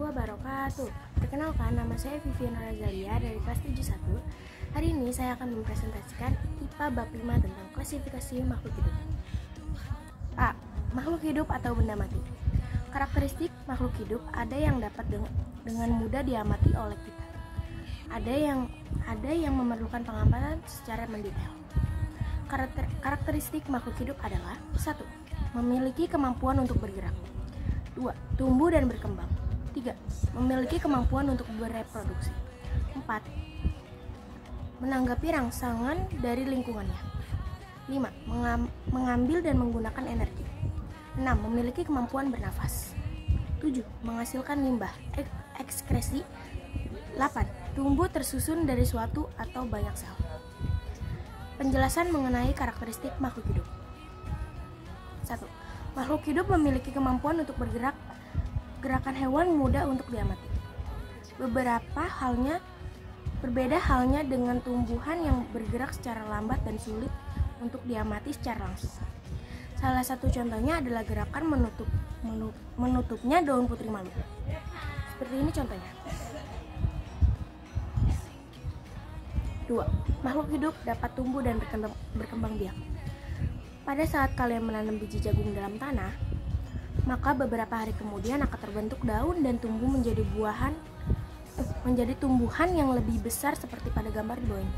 wabarakatuh. Perkenalkan, nama saya Vivian Razalia dari kelas 71. Hari ini saya akan mempresentasikan IPA bab 5 tentang klasifikasi makhluk hidup. A. Makhluk hidup atau benda mati. Karakteristik makhluk hidup ada yang dapat dengan mudah diamati oleh kita. Ada yang memerlukan pengamatan secara mendetail. Karakteristik makhluk hidup adalah 1. Memiliki kemampuan untuk bergerak. 2. Tumbuh dan berkembang. 3. Memiliki kemampuan untuk bereproduksi. 4. Menanggapi rangsangan dari lingkungannya. 5. Mengambil dan menggunakan energi. 6. Memiliki kemampuan bernafas. 7. Menghasilkan limbah, ekskresi. 8. Tumbuh tersusun dari suatu atau banyak sel. Penjelasan mengenai karakteristik makhluk hidup. 1. Makhluk hidup memiliki kemampuan untuk bergerak. Gerakan hewan mudah untuk diamati. Berbeda halnya dengan tumbuhan yang bergerak secara lambat dan sulit untuk diamati secara langsung. Salah satu contohnya adalah gerakan menutupnya daun putri malu. Seperti ini contohnya. 2. Makhluk hidup dapat tumbuh dan berkembang biak. Pada saat kalian menanam biji jagung dalam tanah, maka beberapa hari kemudian akan terbentuk daun dan tumbuh menjadi tumbuhan yang lebih besar seperti pada gambar di bawah ini.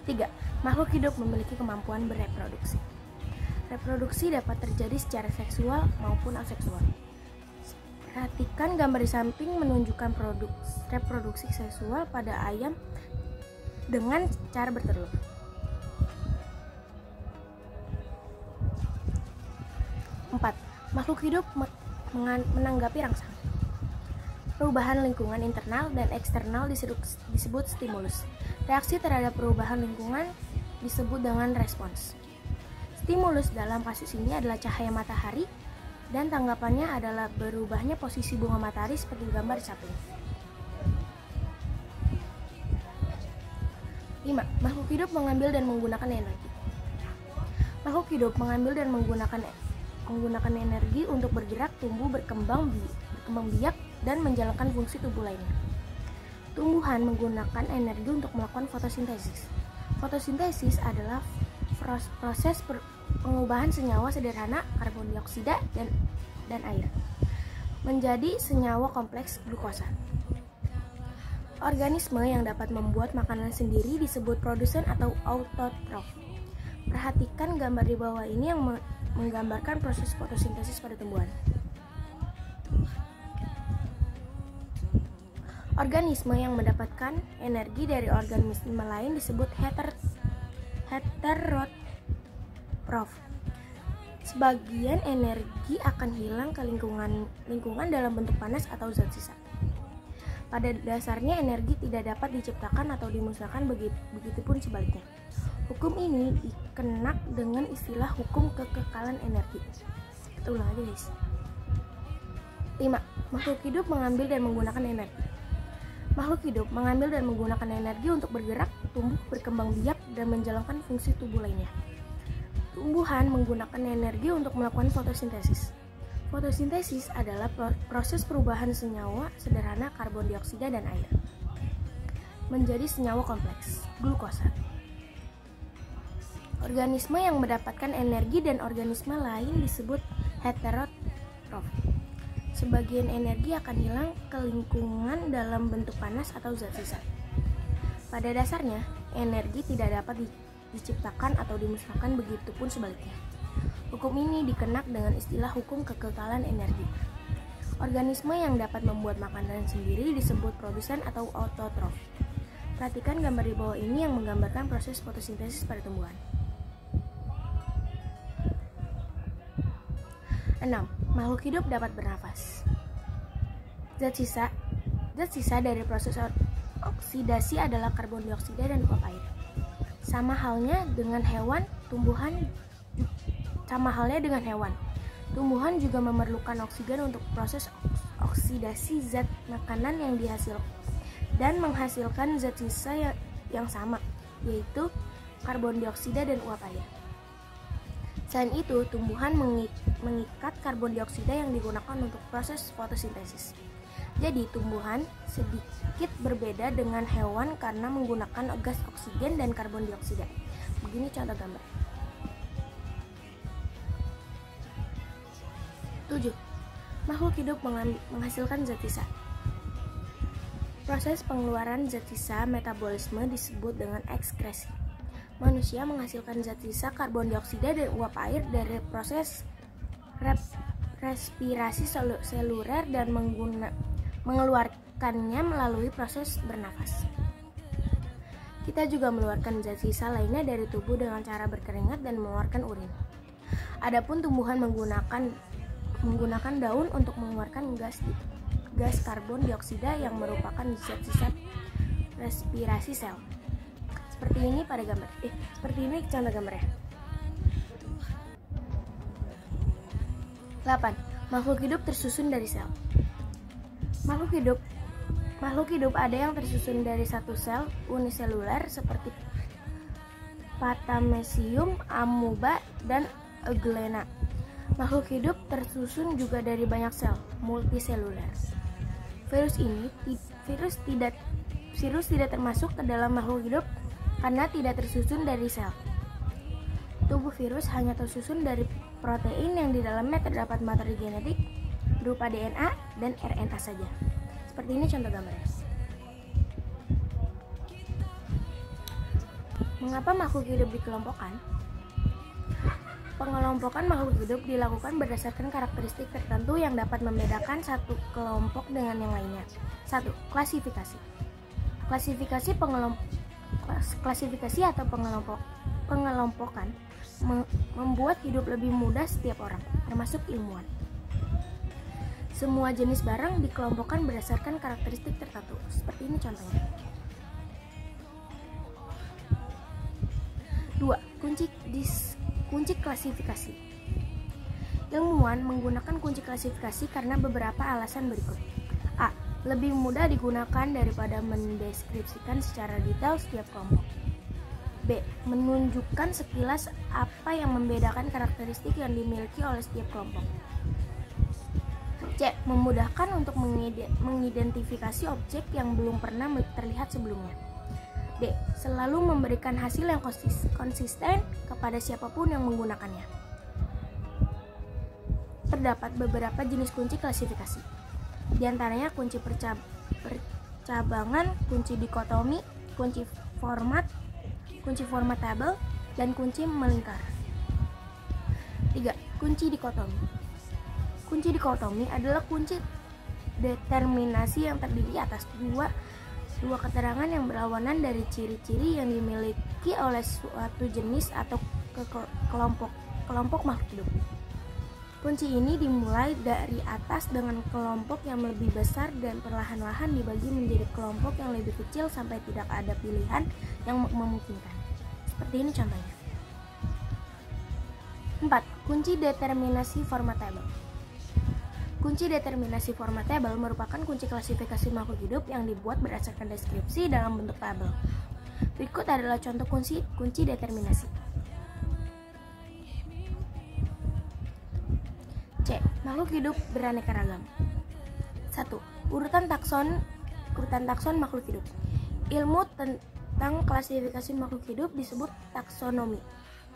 3. Makhluk hidup memiliki kemampuan bereproduksi. Reproduksi dapat terjadi secara seksual maupun aseksual. Perhatikan gambar di samping menunjukkan reproduksi seksual pada ayam dengan cara bertelur. 4. Makhluk hidup menanggapi rangsangan. Perubahan lingkungan internal dan eksternal disebut stimulus. Reaksi terhadap perubahan lingkungan disebut dengan respons. Stimulus dalam kasus ini adalah cahaya matahari dan tanggapannya adalah berubahnya posisi bunga matahari seperti gambar di samping. 5. Makhluk hidup mengambil dan menggunakan energi. Makhluk hidup mengambil dan menggunakan energi untuk bergerak, tumbuh, berkembang biak, dan menjalankan fungsi tubuh lainnya. Tumbuhan menggunakan energi untuk melakukan fotosintesis. Fotosintesis adalah proses pengubahan senyawa sederhana karbon dioksida dan air menjadi senyawa kompleks glukosa. Organisme yang dapat membuat makanan sendiri disebut produsen atau autotrof. Perhatikan gambar di bawah ini yang menggambarkan proses fotosintesis pada tumbuhan. Organisme yang mendapatkan energi dari organisme lain disebut heterotrof. Sebagian energi akan hilang ke lingkungan dalam bentuk panas atau zat sisa. Pada dasarnya energi tidak dapat diciptakan atau dimusnahkan, begitupun sebaliknya. Hukum ini dikenak dengan istilah hukum kekekalan energi. Kita ulang aja guys. 5. Makhluk hidup mengambil dan menggunakan energi. Makhluk hidup mengambil dan menggunakan energi untuk bergerak, tumbuh, berkembang biak, dan menjalankan fungsi tubuh lainnya. Tumbuhan menggunakan energi untuk melakukan fotosintesis. Fotosintesis adalah proses perubahan senyawa sederhana karbon dioksida dan air menjadi senyawa kompleks glukosa. Organisme yang mendapatkan energi dan organisme lain disebut heterotrof. Sebagian energi akan hilang ke lingkungan dalam bentuk panas atau zat sisa. Pada dasarnya, energi tidak dapat diciptakan atau dimusnahkan, begitupun sebaliknya. Hukum ini dikenak dengan istilah hukum kekekalan energi. Organisme yang dapat membuat makanan sendiri disebut produsen atau autotrof. Perhatikan gambar di bawah ini yang menggambarkan proses fotosintesis pada tumbuhan. 6. Makhluk hidup dapat bernafas. Zat sisa dari proses oksidasi adalah karbon dioksida dan uap air. Sama halnya dengan hewan, tumbuhan juga memerlukan oksigen untuk proses oksidasi zat makanan yang dihasilkan dan menghasilkan zat sisa yang sama, yaitu karbon dioksida dan uap air. Selain itu, tumbuhan mengikat karbon dioksida yang digunakan untuk proses fotosintesis. Jadi, tumbuhan sedikit berbeda dengan hewan karena menggunakan gas oksigen dan karbon dioksida. Begini contoh gambar. 7. Makhluk hidup menghasilkan zat sisa. Proses pengeluaran zat sisa metabolisme disebut dengan ekskresi. Manusia menghasilkan zat sisa karbon dioksida dan uap air dari proses respirasi seluler dan mengeluarkannya melalui proses bernafas. Kita juga mengeluarkan zat sisa lainnya dari tubuh dengan cara berkeringat dan mengeluarkan urin. Adapun tumbuhan menggunakan daun untuk mengeluarkan gas karbon dioksida yang merupakan zat sisa respirasi sel. Seperti ini pada gambar. Seperti ini contoh gambarnya. 8. Makhluk hidup tersusun dari sel. Makhluk hidup ada yang tersusun dari satu sel uniseluler seperti Paramecium, amuba, dan Euglena. Makhluk hidup tersusun juga dari banyak sel multiseluler. Virus tidak termasuk ke dalam makhluk hidup karena tidak tersusun dari sel. Tubuh virus hanya tersusun dari protein yang di dalamnya terdapat materi genetik berupa DNA dan RNA saja. Seperti ini contoh gambarnya. Mengapa makhluk hidup dikelompokkan? Pengelompokan makhluk hidup dilakukan berdasarkan karakteristik tertentu yang dapat membedakan satu kelompok dengan yang lainnya. 1. Klasifikasi. Klasifikasi atau pengelompokan membuat hidup lebih mudah setiap orang, termasuk ilmuwan. Semua jenis barang dikelompokkan berdasarkan karakteristik tertentu. Seperti ini contohnya. 2. Kunci klasifikasi. Ilmuwan menggunakan kunci klasifikasi karena beberapa alasan berikut. A. Lebih mudah digunakan daripada mendeskripsikan secara detail setiap kelompok. B. Menunjukkan sekilas apa yang membedakan karakteristik yang dimiliki oleh setiap kelompok. C. Memudahkan untuk mengidentifikasi objek yang belum pernah terlihat sebelumnya. D. Selalu memberikan hasil yang konsisten kepada siapapun yang menggunakannya. Terdapat beberapa jenis kunci klasifikasi. Di antaranya kunci percabangan, kunci dikotomi, kunci formatable, dan kunci melingkar. 3. Kunci dikotomi. Kunci dikotomi adalah kunci determinasi yang terdiri atas dua keterangan yang berlawanan dari ciri-ciri yang dimiliki oleh suatu jenis atau kelompok makhluk hidup. Kunci ini dimulai dari atas dengan kelompok yang lebih besar dan perlahan-lahan dibagi menjadi kelompok yang lebih kecil sampai tidak ada pilihan yang memungkinkan. Seperti ini contohnya. 4. Kunci determinasi formatable. Kunci determinasi formatable merupakan kunci klasifikasi makhluk hidup yang dibuat berdasarkan deskripsi dalam bentuk tabel. Berikut adalah contoh kunci determinasi. C. Makhluk hidup beraneka ragam. 1. Urutan takson makhluk hidup. Ilmu tentang klasifikasi makhluk hidup disebut taksonomi.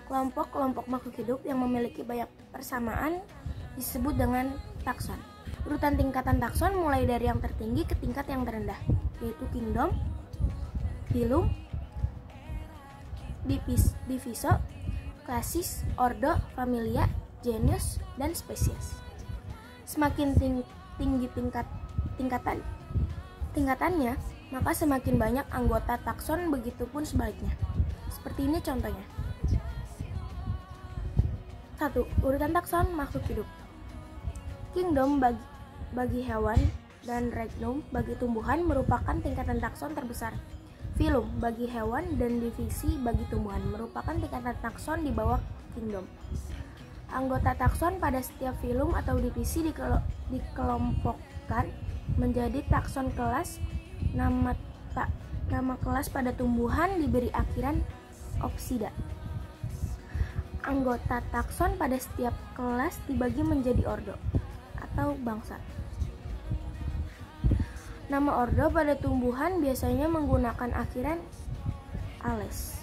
Kelompok-kelompok makhluk hidup yang memiliki banyak persamaan disebut dengan takson. Urutan tingkatan takson mulai dari yang tertinggi ke tingkat yang terendah, yaitu kingdom, phylum, diviso, klasis, ordo, familia, genus, dan spesies. Semakin tinggi tingkatannya, maka semakin banyak anggota takson, begitupun sebaliknya. Seperti ini contohnya. 1. Urutan takson makhluk hidup. Kingdom bagi hewan dan regnum bagi tumbuhan merupakan tingkatan takson terbesar. Phylum bagi hewan dan divisi bagi tumbuhan merupakan tingkatan takson di bawah kingdom. Anggota takson pada setiap phylum atau divisi dikelompokkan menjadi takson kelas. Nama kelas pada tumbuhan diberi akhiran opsida. Anggota takson pada setiap kelas dibagi menjadi ordo atau bangsa. Nama ordo pada tumbuhan biasanya menggunakan akhiran ales.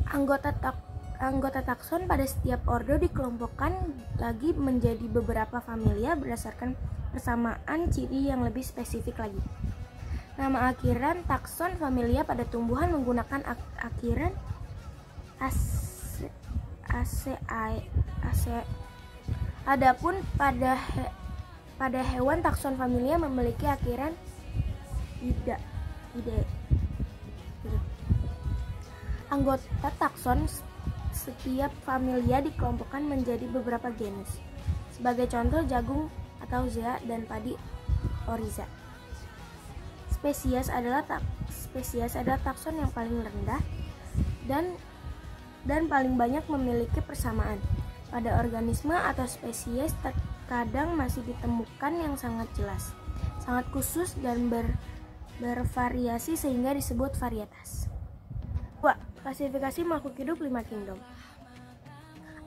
Anggota takson pada setiap ordo dikelompokkan lagi menjadi beberapa familia berdasarkan persamaan ciri yang lebih spesifik lagi. Nama akhiran takson familia pada tumbuhan menggunakan akhiran AC. Adapun pada hewan takson familia memiliki akhiran ide. Anggota takson setiap familia dikelompokkan menjadi beberapa genus. Sebagai contoh jagung atau zea dan padi oriza. Spesies adalah takson yang paling rendah dan paling banyak memiliki persamaan. Pada organisme atau spesies terkadang masih ditemukan yang sangat jelas, sangat khusus dan bervariasi sehingga disebut varietas. 2. Klasifikasi makhluk hidup 5 kingdom.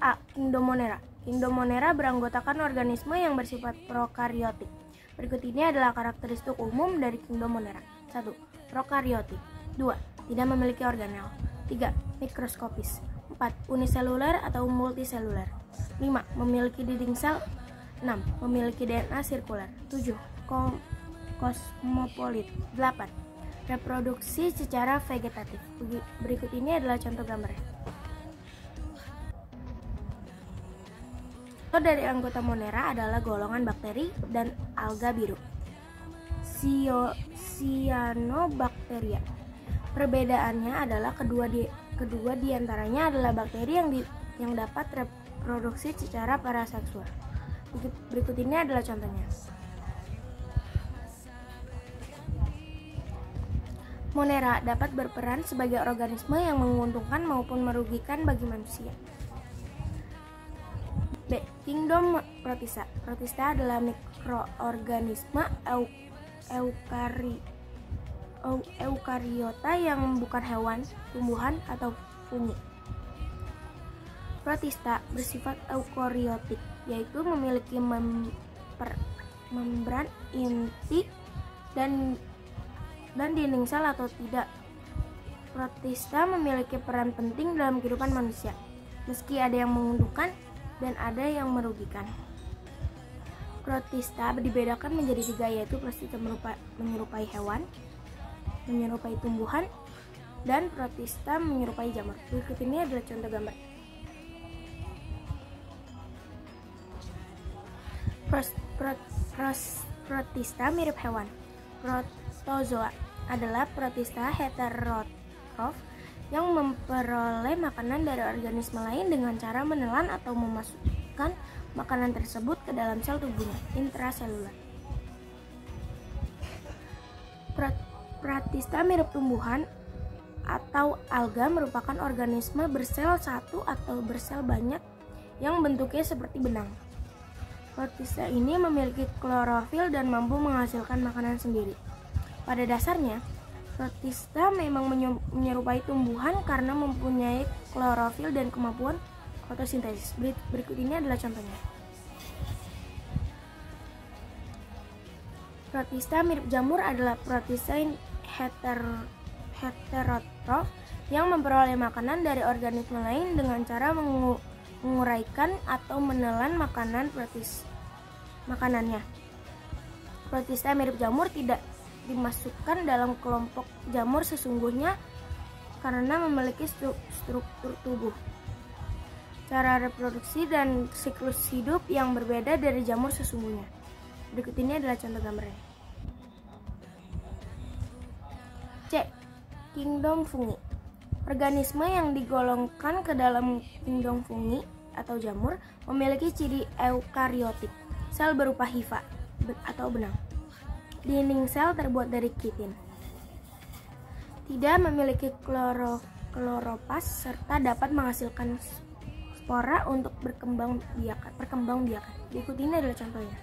A. Kingdom Monera. Kingdom Monera beranggotakan organisme yang bersifat prokariotik. Berikut ini adalah karakteristik umum dari Kingdom Monera. 1. Prokariotik. 2. Tidak memiliki organel. 3. Mikroskopis. 4. Uniseluler atau multiseluler. 5. Memiliki dinding sel. 6. Memiliki DNA sirkuler. 7. Kosmopolit. 8. Reproduksi secara vegetatif. Berikut ini adalah contoh gambarnya. Dari anggota Monera adalah golongan bakteri dan alga biru, Cyanobacteria. Perbedaannya adalah kedua diantaranya adalah bakteri yang dapat reproduksi secara paraseksual. Berikut ini adalah contohnya. Monera dapat berperan sebagai organisme yang menguntungkan maupun merugikan bagi manusia. B. Kingdom Protista. Protista adalah mikroorganisme eukariota yang bukan hewan, tumbuhan, atau fungi. Protista bersifat eukariotik, yaitu memiliki membran inti dan dinding sel atau tidak. Protista memiliki peran penting dalam kehidupan manusia, meski ada yang menguntungkan dan ada yang merugikan. Protista dibedakan menjadi 3, yaitu protista menyerupai hewan, menyerupai tumbuhan, dan protista menyerupai jamur. Berikut ini adalah contoh gambar. Protista mirip hewan. Protozoa adalah protista heterotrof yang memperoleh makanan dari organisme lain dengan cara menelan atau memasukkan makanan tersebut ke dalam sel tubuhnya, intraselular. Protista mirip tumbuhan atau alga merupakan organisme bersel satu atau bersel banyak yang bentuknya seperti benang. Protista ini memiliki klorofil dan mampu menghasilkan makanan sendiri. Pada dasarnya, protista memang menyerupai tumbuhan karena mempunyai klorofil dan kemampuan fotosintesis. Berikut ini adalah contohnya. Protista mirip jamur adalah protista heterotrof yang memperoleh makanan dari organisme lain dengan cara menguraikan atau menelan makanannya. Protista mirip jamur tidak dimasukkan dalam kelompok jamur sesungguhnya karena memiliki struktur tubuh, cara reproduksi, dan siklus hidup yang berbeda dari jamur sesungguhnya. Berikut ini adalah contoh gambarnya. C. Kingdom Fungi. Organisme yang digolongkan ke dalam kingdom fungi atau jamur memiliki ciri eukariotik. Sel berupa hifa atau benang. Dinding sel terbuat dari kitin. Tidak memiliki kloropas serta dapat menghasilkan spora untuk perkembang biakan. Berikut ini adalah contohnya.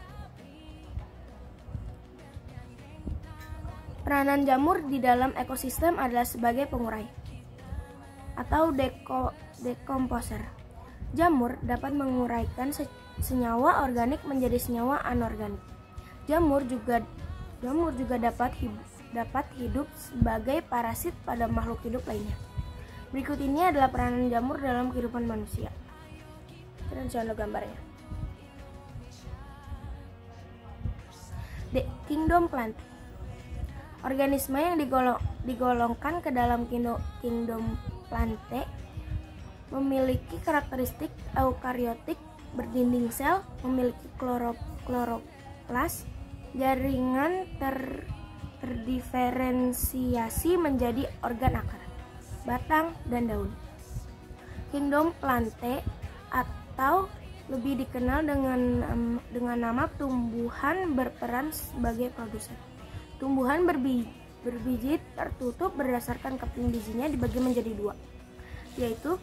Peranan jamur di dalam ekosistem adalah sebagai pengurai. atau dekomposer. Jamur dapat menguraikan senyawa organik menjadi senyawa anorganik. Jamur juga dapat hidup sebagai parasit pada makhluk hidup lainnya. Berikut ini adalah peranan jamur dalam kehidupan manusia. Dan contoh gambarnya. Kingdom plant. Organisme yang digolongkan ke dalam kingdom Plantae memiliki karakteristik eukariotik, berdinding sel, memiliki kloroplas, jaringan terdiferensiasi menjadi organ akar, batang, dan daun. Kingdom Plantae atau lebih dikenal dengan nama tumbuhan berperan sebagai produsen. Tumbuhan berbiji tertutup berdasarkan keping bijinya dibagi menjadi dua, yaitu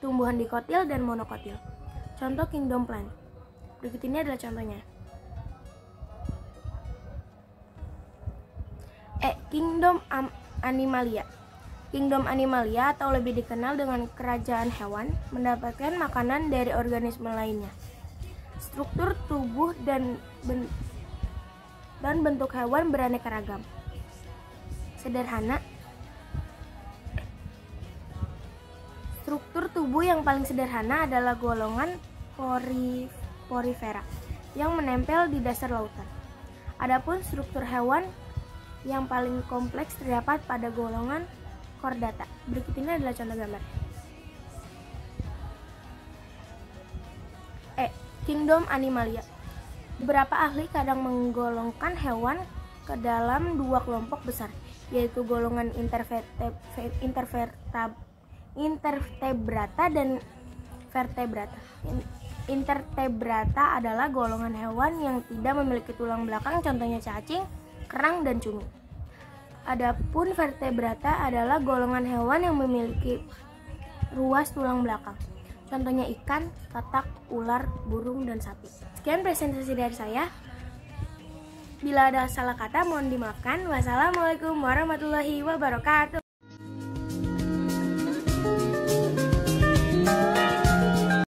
tumbuhan dikotil dan monokotil. Contoh kingdom plant. Berikut ini adalah contohnya. Kingdom Animalia. Kingdom Animalia atau lebih dikenal dengan kerajaan hewan mendapatkan makanan dari organisme lainnya. Struktur tubuh dan bentuk hewan beraneka ragam. Sederhana. Struktur tubuh yang paling sederhana adalah golongan porifera yang menempel di dasar lautan. Adapun struktur hewan yang paling kompleks terdapat pada golongan Chordata. Berikut ini adalah contoh gambar. Kingdom Animalia. Beberapa ahli kadang menggolongkan hewan ke dalam dua kelompok besar, yaitu golongan invertebrata dan vertebrata. Invertebrata adalah golongan hewan yang tidak memiliki tulang belakang, contohnya cacing, kerang, dan cumi. Adapun vertebrata adalah golongan hewan yang memiliki ruas tulang belakang, contohnya ikan, katak, ular, burung, dan sapi. Sekian presentasi dari saya. Bila ada salah kata mohon dimaafkan. Wassalamualaikum warahmatullahi wabarakatuh.